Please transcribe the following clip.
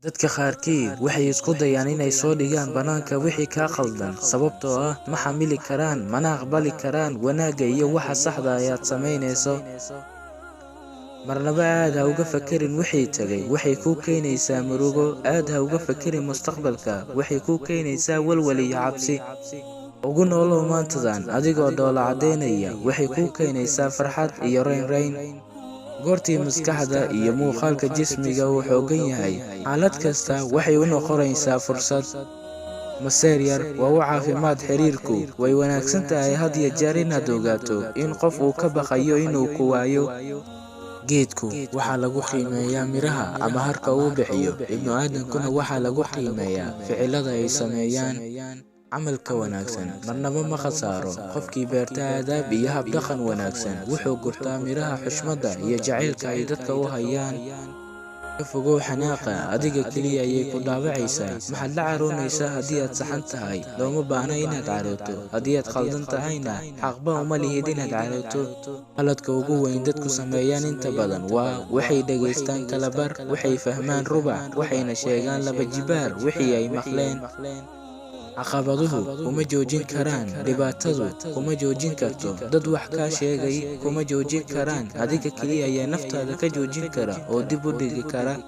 Dadka qaarkii waxay isku dayaan inay soo dhigaan bannaanka wixii ka khaldan sababtoo ah ma xamili karaan, mana aqbali karaan wanaagga iyo waxa saxda ah ee aad samaynayso. Marnaba aad ha uga fakirin wixii tagay, waxay kuu keenaysaa murugo. Aad ha uga fakirin mustaqbalka, waxay kuu keenaysaa walwal iyo cabsi. Ugu noolow maantadan adigoo dhoola caddaynaya, waxay kuu keenaysaa farxad iyo raynrayn. Goortii maskaxda iyo muuqaalka jismiga uu xooggan yahay, xaalad kasta waxay u noqonaysaa fursad. Maseer yar waa u caafimaad xiriirku. Way wanaagsan tahay had iyo jeer inaad ogaato in qof uu ka baqayo inuu ku waayo. Geedku waxaa lagu qiimeeyaa miraha ama harka uu bixiyo. Ibnu aadamkuna waxaa lagu qiimeeyaa ficilada ay sameeyaan. Camalka wanaagsan marnaba ma khasaaro. Qofkii beerta aadaab iyo hab dhaqan wanaagsan wuxuu gurtaa miraha xushmada iyo jacaylka ay dadka u hayaan. Ka fogow xanaaqa, adiga keliya ayay ku dhaawacaysaa. Maxaad la caroonaysaa haddii aad saxan tahay? Looma baahna inaad carooto. Haddii aad khaldan tahayna, xaqba uma lihid inaad carooto. Qaladka ugu weyn dadku sameeyaan inta badan waa waxay dhageystaan kala bar, waxay fahmaan rubac, waxayna sheegaan laba jibaar wixii ay maqleen. Caqabaduhu kuma joojin karaan, dhibaatadu kuma joojin karto, dad wax kaa sheegay kuma joojin karaan. Adiga keliya ayaa naftaada ka joojin kara oo dib u dhigi kara.